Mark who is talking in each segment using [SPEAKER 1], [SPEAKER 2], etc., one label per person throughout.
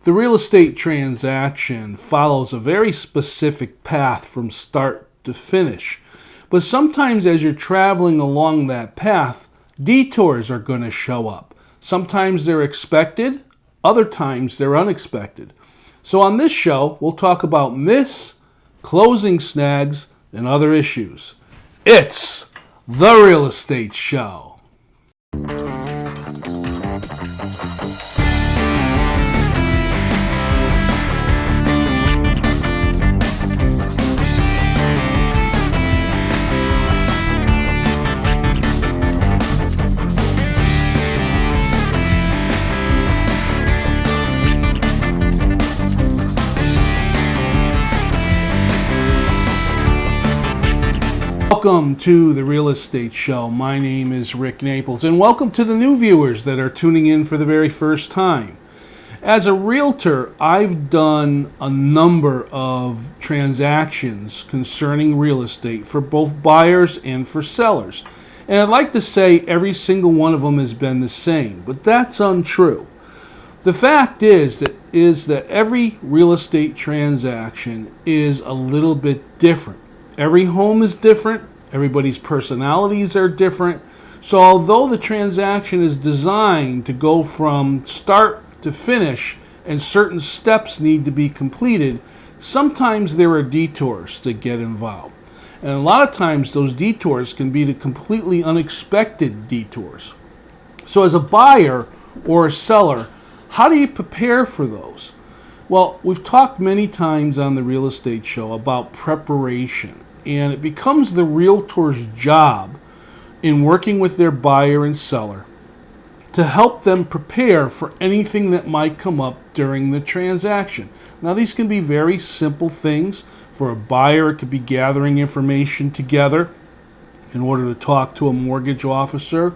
[SPEAKER 1] The real estate transaction follows a very specific path from start to finish. But sometimes as you're traveling along that path, detours are going to show up. Sometimes they're expected, other times they're unexpected. So on this show, we'll talk about myths, closing snags, and other issues. It's The Real Estate Show. Welcome to The Real Estate Show. My name is Rick Naples, and welcome to the new viewers that are tuning in for the very first time. As a realtor, I've done a number of transactions concerning real estate for both buyers and for sellers. And I'd like to say every single one of them has been the same, but that's untrue. The fact is that every real estate transaction is a little bit different. Every home is different. Everybody's personalities are different. So although the transaction is designed to go from start to finish and certain steps need to be completed, sometimes there are detours that get involved. And a lot of times those detours can be the completely unexpected detours. So as a buyer or a seller, how do you prepare for those? Well, we've talked many times on the Real Estate Show about preparation. And it becomes the realtor's job in working with their buyer and seller to help them prepare for anything that might come up during the transaction. Now, these can be very simple things. For a buyer, it could be gathering information together in order to talk to a mortgage officer,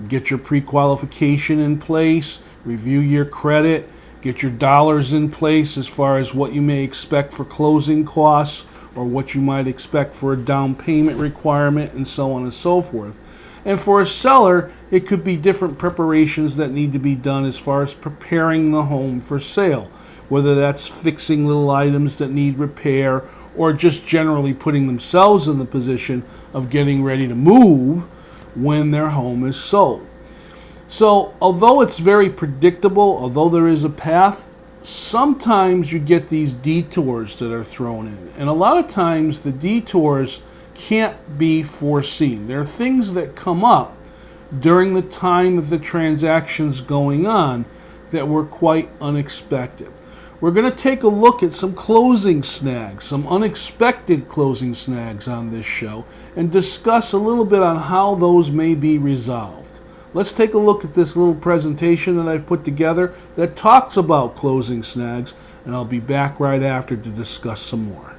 [SPEAKER 1] get your pre-qualification in place, review your credit, get your dollars in place as far as what you may expect for closing costs, or what you might expect for a down payment requirement, and so on and so forth. And for a seller, it could be different preparations that need to be done as far as preparing the home for sale, whether that's fixing little items that need repair or just generally putting themselves in the position of getting ready to move when their home is sold. So although it's very predictable, although there is a path, sometimes you get these detours that are thrown in. And a lot of times the detours can't be foreseen. There are things that come up during the time that the transaction's going on that were quite unexpected. We're going to take a look at some closing snags, some unexpected closing snags on this show, and discuss a little bit on how those may be resolved. Let's take a look at this little presentation that I've put together that talks about closing snags, and I'll be back right after to discuss some more.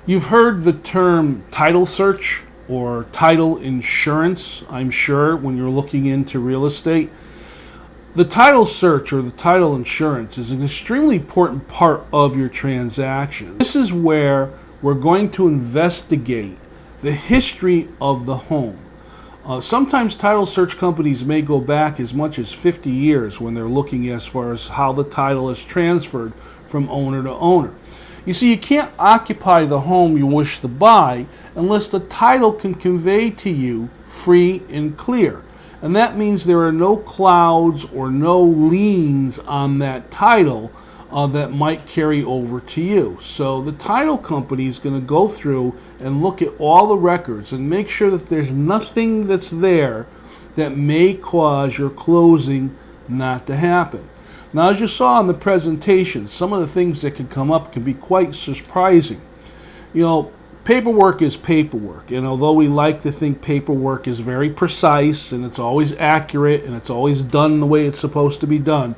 [SPEAKER 1] You've heard the term title search or title insurance, I'm sure, when you're looking into real estate. The title search or the title insurance is an extremely important part of your transaction. This is where we're going to investigate the history of the home. Sometimes title search companies may go back as much as 50 years when they're looking as far as how the title is transferred from owner to owner. You see, you can't occupy the home you wish to buy unless the title can convey to you free and clear. And that means there are no clouds or no liens on that title that might carry over to you. So the title company is going to go through and look at all the records and make sure that there's nothing that's there that may cause your closing not to happen. Now, as you saw in the presentation, some of the things that can come up can be quite surprising. You know, paperwork is paperwork, and although we like to think paperwork is very precise and it's always accurate and it's always done the way it's supposed to be done,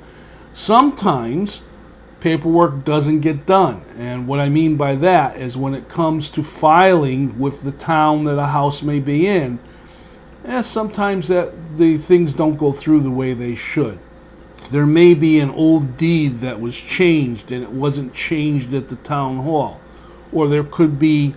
[SPEAKER 1] sometimes paperwork doesn't get done. And what I mean by that is when it comes to filing with the town that a house may be in, sometimes that the things don't go through the way they should. There may be an old deed that was changed and it wasn't changed at the town hall. Or there could be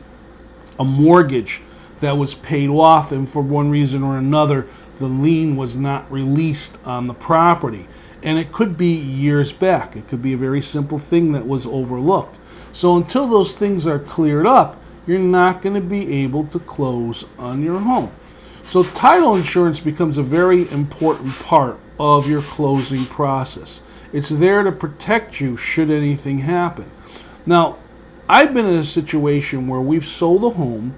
[SPEAKER 1] a mortgage that was paid off and for one reason or another the lien was not released on the property. And it could be years back. It could be a very simple thing that was overlooked. So until those things are cleared up, you're not going to be able to close on your home. So title insurance becomes a very important part of your closing process. It's there to protect you should anything happen. Now, I've been in a situation where we've sold a home,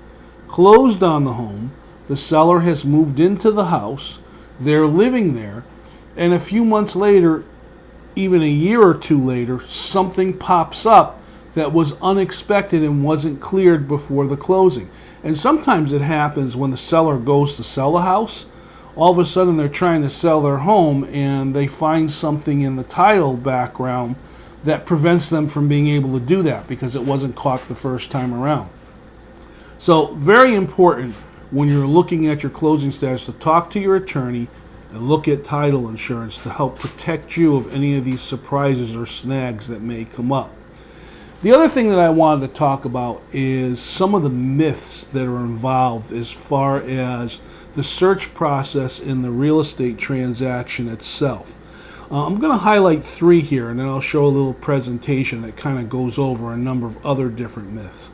[SPEAKER 1] closed on the home, the seller has moved into the house, they're living there, and a few months later, even a year or two later, something pops up that was unexpected and wasn't cleared before the closing. And sometimes it happens when the seller goes to sell a house. All of a sudden they're trying to sell their home and they find something in the title background that prevents them from being able to do that because it wasn't caught the first time around. So very important when you're looking at your closing status to talk to your attorney and look at title insurance to help protect you of any of these surprises or snags that may come up. The other thing that I wanted to talk about is some of the myths that are involved as far as the search process in the real estate transaction itself. I'm going to highlight 3 here, and then I'll show a little presentation that kind of goes over a number of other different myths.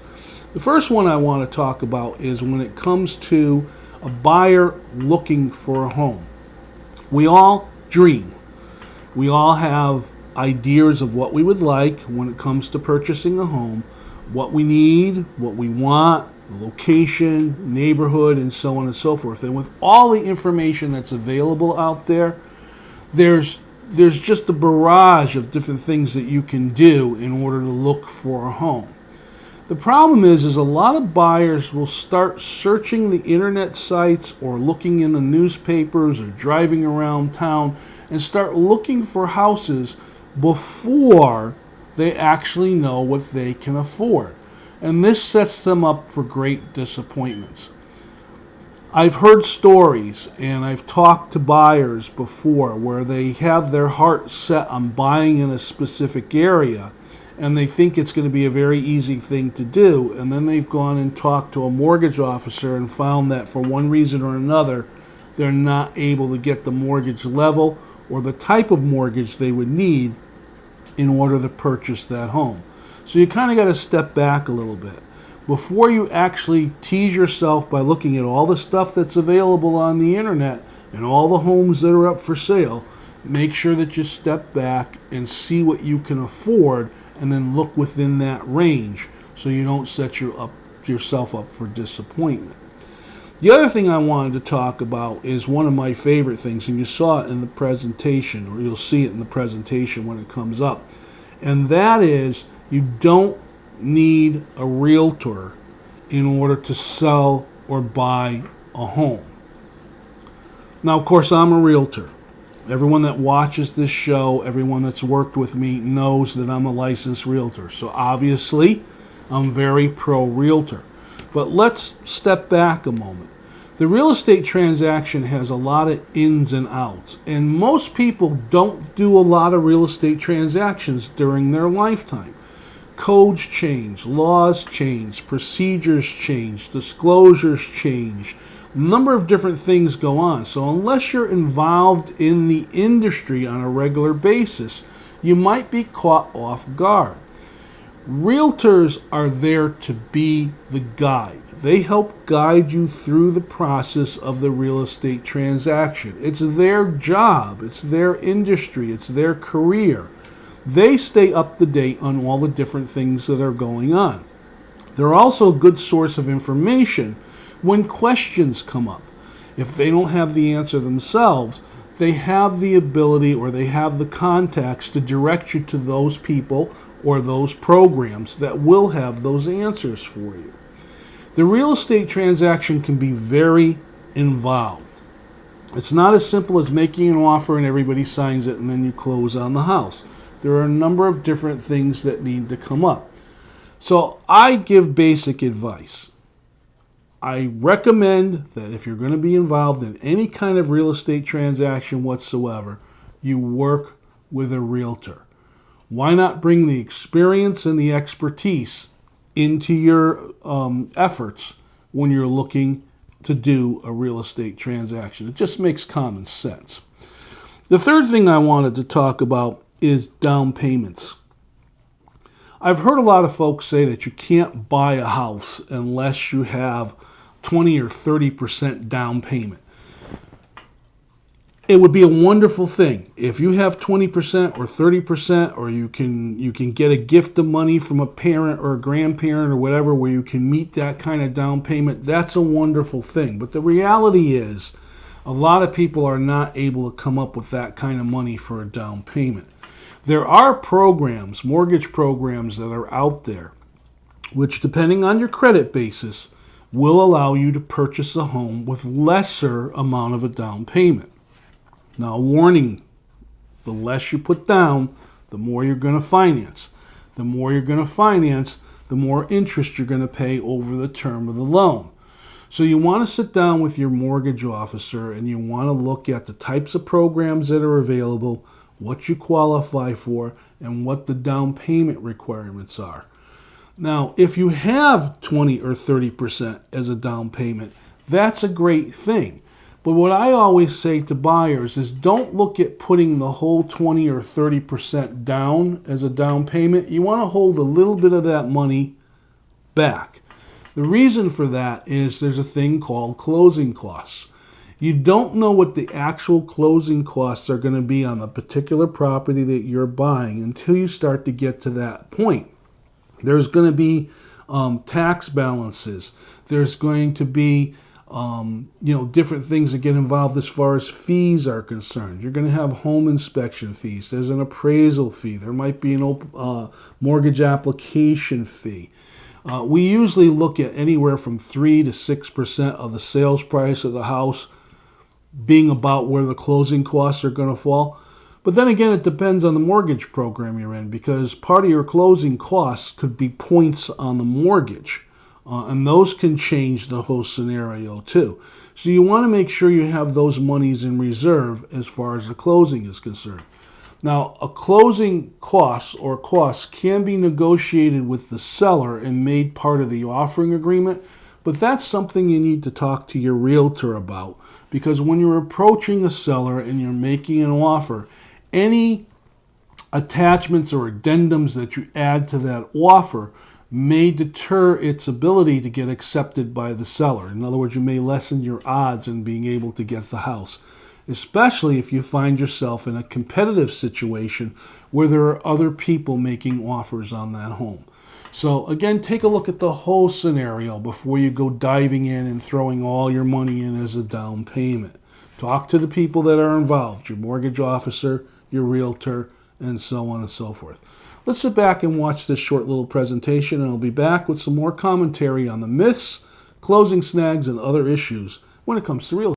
[SPEAKER 1] The first one I want to talk about is when it comes to a buyer looking for a home. We all dream. We all have ideas of what we would like when it comes to purchasing a home, what we need, what we want, location, neighborhood, and so on and so forth. And with all the information that's available out there, there's just a barrage of different things that you can do in order to look for a home. The problem is a lot of buyers will start searching the internet sites or looking in the newspapers or driving around town and start looking for houses before they actually know what they can afford. And this sets them up for great disappointments. I've heard stories and I've talked to buyers before where they have their heart set on buying in a specific area and they think it's going to be a very easy thing to do, and then they've gone and talked to a mortgage officer and found that for one reason or another they're not able to get the mortgage level or the type of mortgage they would need in order to purchase that home. So you kind of got to step back a little bit. Before you actually tease yourself by looking at all the stuff that's available on the internet and all the homes that are up for sale, make sure that you step back and see what you can afford and then look within that range so you don't set yourself up for disappointment. The other thing I wanted to talk about is one of my favorite things, and you saw it in the presentation, or you'll see it in the presentation when it comes up, and that is you don't need a realtor in order to sell or buy a home. Now, of course, I'm a realtor. Everyone that watches this show, everyone that's worked with me knows that I'm a licensed realtor. So obviously, I'm very pro-realtor. But let's step back a moment. The real estate transaction has a lot of ins and outs, and most people don't do a lot of real estate transactions during their lifetime. Codes change, laws change, procedures change, disclosures change. A number of different things go on. So unless you're involved in the industry on a regular basis, you might be caught off guard. Realtors are there to be the guide. They help guide you through the process of the real estate transaction. It's their job, it's their industry, it's their career. They stay up to date on all the different things that are going on. They're also a good source of information when questions come up. If they don't have the answer themselves, they have the ability or they have the contacts to direct you to those people or those programs that will have those answers for you. The real estate transaction can be very involved. It's not as simple as making an offer and everybody signs it and then you close on the house. There are a number of different things that need to come up. So I give basic advice. I recommend that if you're going to be involved in any kind of real estate transaction whatsoever, you work with a realtor. Why not bring the experience and the expertise into your efforts when you're looking to do a real estate transaction? It just makes common sense. The third thing I wanted to talk about is down payments. I've heard a lot of folks say that you can't buy a house unless you have 20 or 30% down payment. It would be a wonderful thing if you have 20% or 30%, or you can get a gift of money from a parent or a grandparent or whatever where you can meet that kind of down payment. That's a wonderful thing. But the reality is a lot of people are not able to come up with that kind of money for a down payment. There are programs, mortgage programs that are out there, which depending on your credit basis, will allow you to purchase a home with lesser amount of a down payment. Now, warning, the less you put down, the more you're going to finance. The more you're going to finance, the more interest you're going to pay over the term of the loan. So you want to sit down with your mortgage officer and you want to look at the types of programs that are available, what you qualify for, and what the down payment requirements are. Now, if you have 20 or 30% as a down payment, that's a great thing. But what I always say to buyers is don't look at putting the whole 20 or 30% down as a down payment. You want to hold a little bit of that money back. The reason for that is there's a thing called closing costs. You don't know what the actual closing costs are going to be on the particular property that you're buying until you start to get to that point. There's going to be tax balances. There's going to be different things that get involved as far as fees are concerned. You're going to have home inspection fees. There's an appraisal fee. There might be an mortgage application fee. We usually look at anywhere from 3 to 6% of the sales price of the house being about where the closing costs are going to fall. But then again, it depends on the mortgage program you're in, because part of your closing costs could be points on the mortgage. And those can change the whole scenario too. So you want to make sure you have those monies in reserve as far as the closing is concerned. Now, a closing cost or costs can be negotiated with the seller and made part of the offering agreement, but that's something you need to talk to your realtor about, because when you're approaching a seller and you're making an offer, any attachments or addendums that you add to that offer may deter its ability to get accepted by the seller. In other words, you may lessen your odds in being able to get the house, especially if you find yourself in a competitive situation where there are other people making offers on that home. So again, take a look at the whole scenario before you go diving in and throwing all your money in as a down payment. Talk to the people that are involved, your mortgage officer, your realtor, and so on and so forth. Let's sit back and watch this short little presentation, and I'll be back with some more commentary on the myths, closing snags, and other issues when it comes to real estate.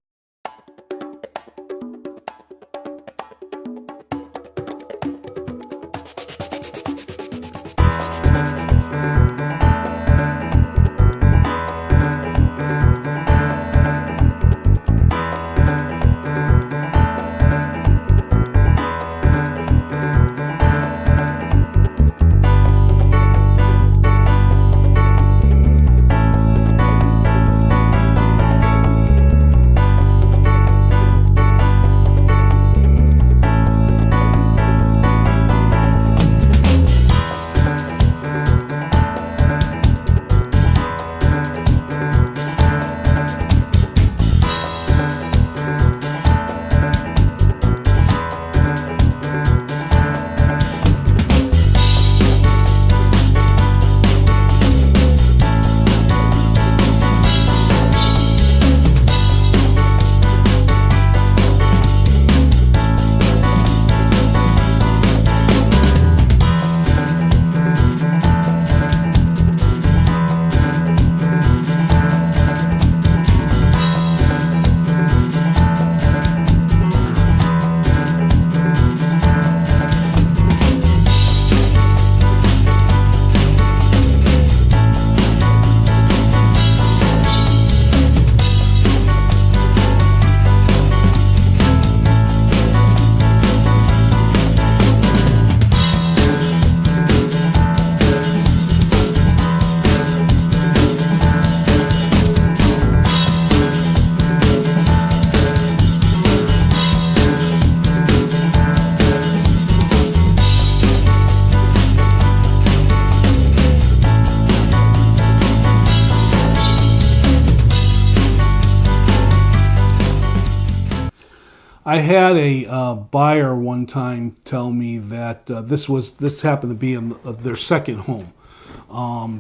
[SPEAKER 1] I had a buyer one time tell me that this happened to be their second home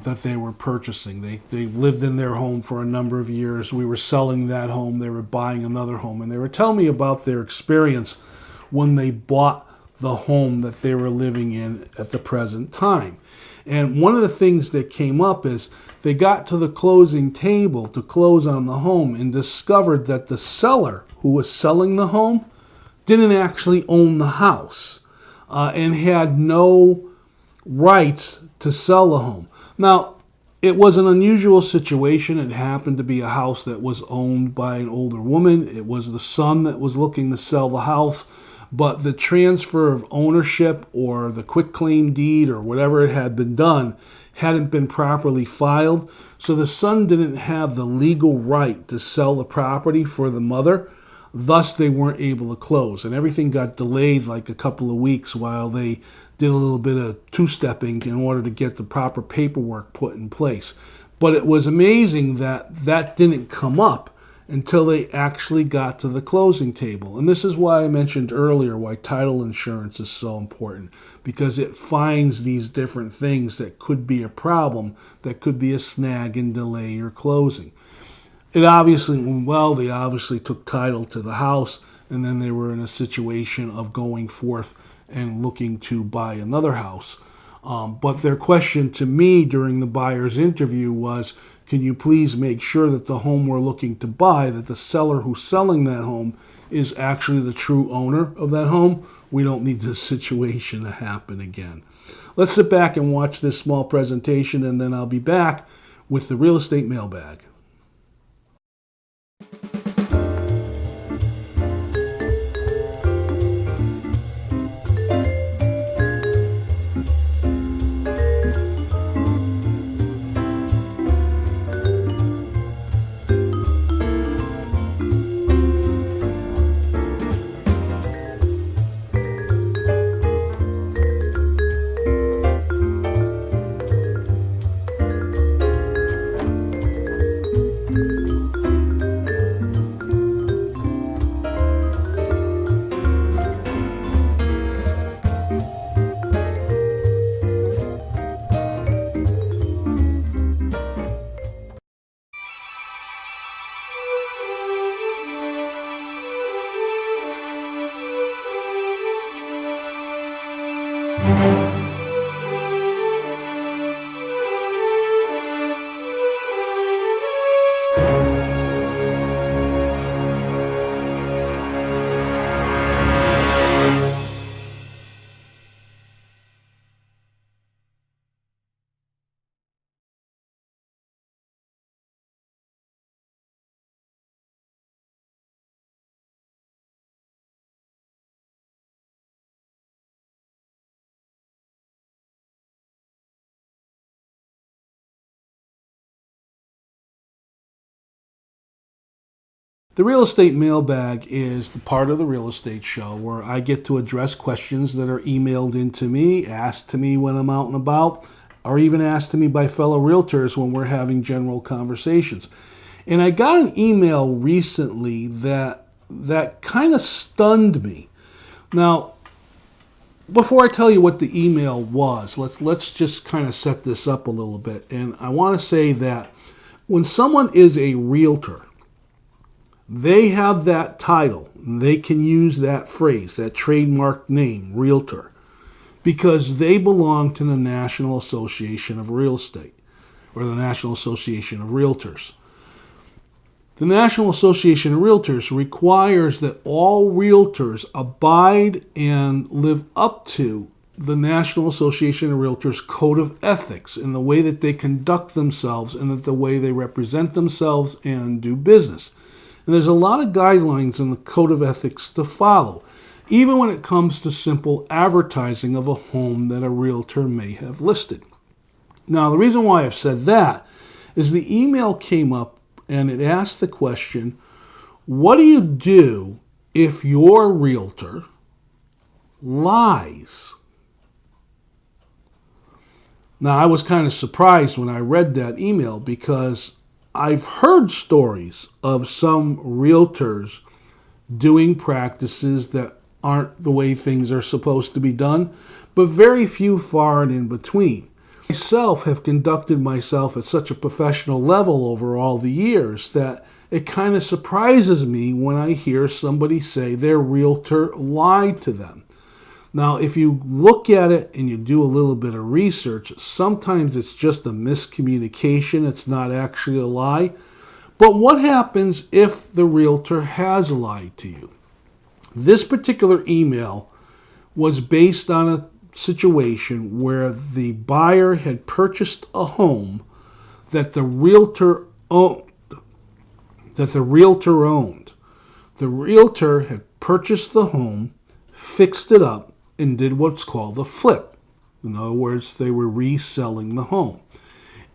[SPEAKER 1] that they were purchasing. They lived in their home for a number of years. We were selling that home. They were buying another home, and they were telling me about their experience when they bought the home that they were living in at the present time. And one of the things that came up is they got to the closing table to close on the home and discovered that the seller who was selling the home didn't actually own the house and had no rights to sell the home. Now, it was an unusual situation. It happened to be a house that was owned by an older woman. It was the son that was looking to sell the house, but the transfer of ownership or the quitclaim deed or whatever it had been done hadn't been properly filed. So the son didn't have the legal right to sell the property for the mother. Thus, they weren't able to close. And everything got delayed like a couple of weeks while they did a little bit of two-stepping in order to get the proper paperwork put in place. But it was amazing that that didn't come up until they actually got to the closing table. And this is why I mentioned earlier why title insurance is so important, because it finds these different things that could be a problem, that could be a snag and delay your closing. It obviously went well. They obviously took title to the house, and then they were in a situation of going forth and looking to buy another house. But their question to me during the buyer's interview was, can you please make sure that the home we're looking to buy, that the seller who's selling that home is actually the true owner of that home? We don't need this situation to happen again. Let's sit back and watch this small presentation, and then I'll be back with the real estate mailbag. The real estate mailbag is the part of the real estate show where I get to address questions that are emailed into me, asked to me when I'm out and about, or even asked to me by fellow realtors when we're having general conversations. And I got an email recently that kind of stunned me. Now, before I tell you what the email was, let's just kind of set this up a little bit. And I want to say that when someone is a realtor, they have that title. They can use that phrase, that trademark name, realtor, because they belong to the National Association of Real Estate, or the National Association of Realtors. The National Association of Realtors requires that all realtors abide and live up to the National Association of Realtors Code of Ethics in the way that they conduct themselves and the way they represent themselves and do business. And there's a lot of guidelines in the Code of Ethics to follow, even when it comes to simple advertising of a home that a realtor may have listed. Now, the reason why I've said that is the email came up and it asked the question, what do you do if your realtor lies? Now, I was kind of surprised when I read that email because I've heard stories of some realtors doing practices that aren't the way things are supposed to be done, but very few far and in between. Myself have conducted myself at such a professional level over all the years that it kind of surprises me when I hear somebody say their realtor lied to them. Now, if you look at it and you do a little bit of research, sometimes it's just a miscommunication. It's not actually a lie. But what happens if the realtor has lied to you? This particular email was based on a situation where the buyer had purchased a home that the realtor owned. The realtor had purchased the home, fixed it up, and did what's called a flip. In other words, they were reselling the home.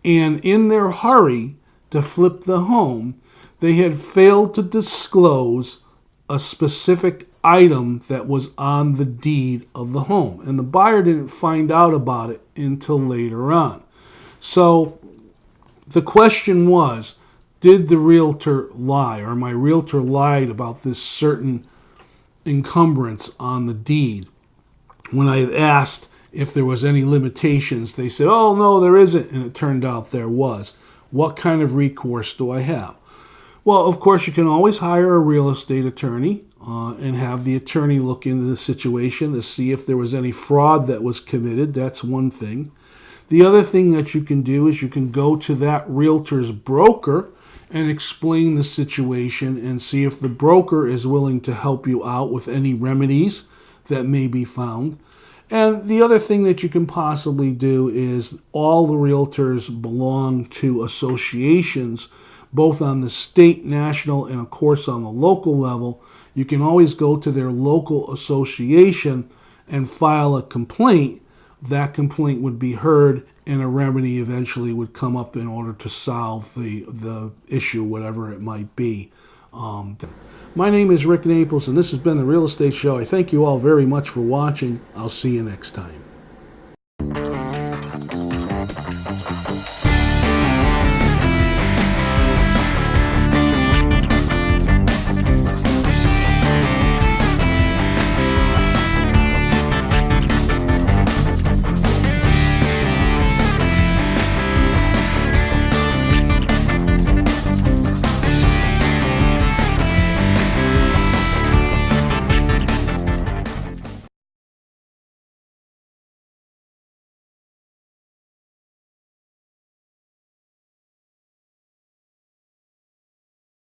[SPEAKER 1] And in their hurry to flip the home, they had failed to disclose a specific item that was on the deed of the home. And the buyer didn't find out about it until later on. So the question was, did the realtor lie, or my realtor lied about this certain encumbrance on the deed? When I had asked if there was any limitations, they said, oh, no, there isn't. And it turned out there was. What kind of recourse do I have? Well, of course, you can always hire a real estate attorney and have the attorney look into the situation to see if there was any fraud that was committed. That's one thing. The other thing that you can do is you can go to that realtor's broker and explain the situation and see if the broker is willing to help you out with any remedies that may be found. And the other thing that you can possibly do is all the realtors belong to associations, both on the state, national, and of course on the local level. You can always go to their local association and file a complaint. That complaint would be heard and a remedy eventually would come up in order to solve the issue, whatever it might be. My name is Rick Naples, and this has been The Real Estate Show. I thank you all very much for watching. I'll see you next time.